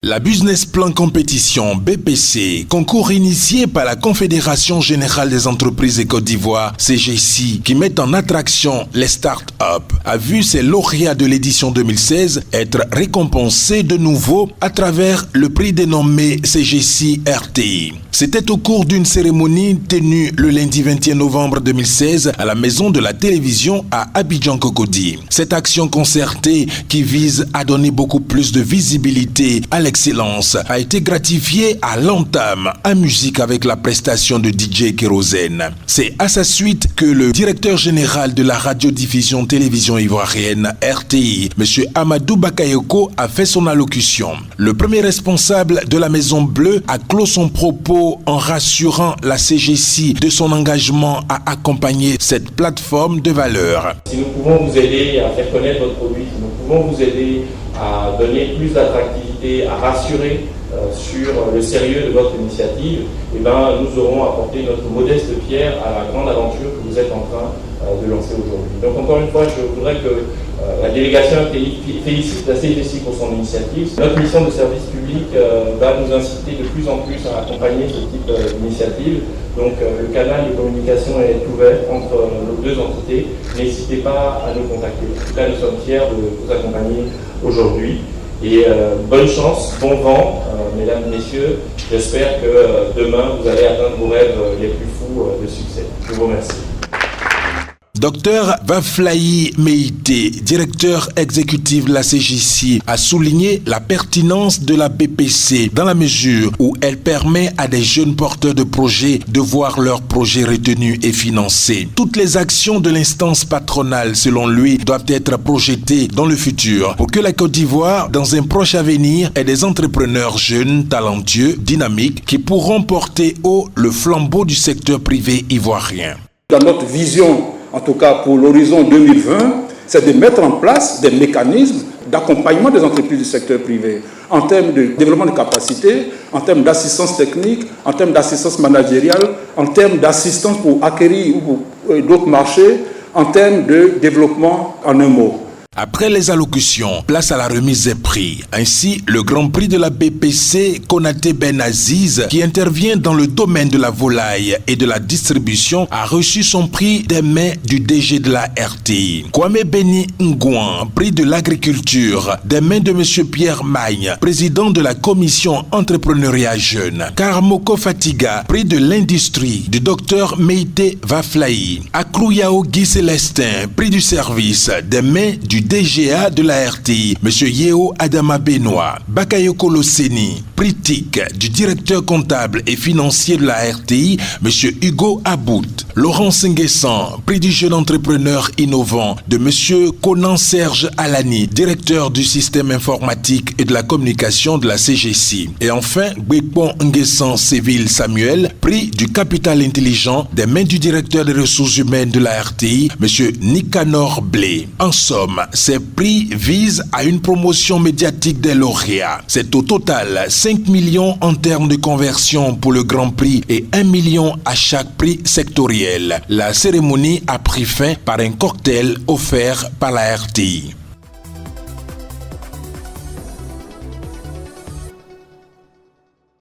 La Business Plan Compétition BPC, concours initié par la Confédération Générale des Entreprises de Côte d'Ivoire, CGC, qui met en attraction les start-up, a vu ses lauréats de l'édition 2016 être récompensés de nouveau à travers le prix dénommé CGC RTI. C'était au cours d'une cérémonie tenue le lundi 21 novembre 2016 à la Maison de la Télévision à Abidjan-Cocody. Cette action concertée qui vise à donner beaucoup plus de visibilité à l'excellence a été gratifiée à l'entame en musique avec la prestation de DJ Kérosène. C'est à sa suite que le directeur général de la radiodiffusion télévision ivoirienne RTI, M. Amadou Bakayoko, a fait son allocution. Le premier responsable de la Maison Bleue a clos son propos en rassurant la CGC de son engagement à accompagner cette plateforme de valeur. Si nous pouvons vous aider à faire connaître votre produit, si nous pouvons vous aider à donner plus d'attractivité, à rassurer sur le sérieux de votre initiative, nous aurons apporté notre modeste pierre à la grande aventure que vous êtes en train de lancer aujourd'hui. Donc encore une fois, je voudrais que la délégation félicite la CGC pour son initiative. Notre mission de service public va nous inciter de plus en plus à accompagner ce type d'initiative. Donc le canal de communication est ouvert entre nos deux entités. N'hésitez pas à nous contacter. En tout cas, nous sommes fiers de vous accompagner aujourd'hui. Et bonne chance, bon vent, mesdames, messieurs. J'espère que demain, vous allez atteindre vos rêves les plus fous de succès. Je vous remercie. Dr Vaflayi Meïté, directeur exécutif de la CGC, a souligné la pertinence de la BPC dans la mesure où elle permet à des jeunes porteurs de projets de voir leurs projets retenus et financés. Toutes les actions de l'instance patronale, selon lui, doivent être projetées dans le futur pour que la Côte d'Ivoire, dans un proche avenir, ait des entrepreneurs jeunes, talentueux, dynamiques qui pourront porter haut le flambeau du secteur privé ivoirien. Dans notre vision, en tout cas pour l'horizon 2020, c'est de mettre en place des mécanismes d'accompagnement des entreprises du secteur privé en termes de développement de capacités, en termes d'assistance technique, en termes d'assistance managériale, en termes d'assistance pour acquérir d'autres marchés, en termes de développement en un mot. Après les allocutions, place à la remise des prix. Ainsi, le Grand Prix de la BPC, Konaté Ben Aziz, qui intervient dans le domaine de la volaille et de la distribution, a reçu son prix des mains du DG de la RTI. Kwame Beni Ngouan, prix de l'agriculture, des mains de M. Pierre Magne, président de la commission entrepreneuriat jeune. Karamoko Fatiga, prix de l'industrie, du Dr Meïté Vaflayi. Akrouyao Guy Célestin, prix du service, des mains du DGA de la RTI, M. Yeo Adama Benoît. Bakayoko Loseni, prix TIC du directeur comptable et financier de la RTI, M. Hugo About. Laurent Nguessan, prix du jeune entrepreneur innovant de M. Conan Serge Alani, directeur du système informatique et de la communication de la CGC. Et enfin, Gbekpon Nguessan Séville Samuel, prix du capital intelligent des mains du directeur des ressources humaines de la RTI, M. Nicanor Blé. En somme, ces prix visent à une promotion médiatique des lauréats. C'est au total 5 millions en termes de conversion pour le Grand Prix et 1 million à chaque prix sectoriel. La cérémonie a pris fin par un cocktail offert par la RTI.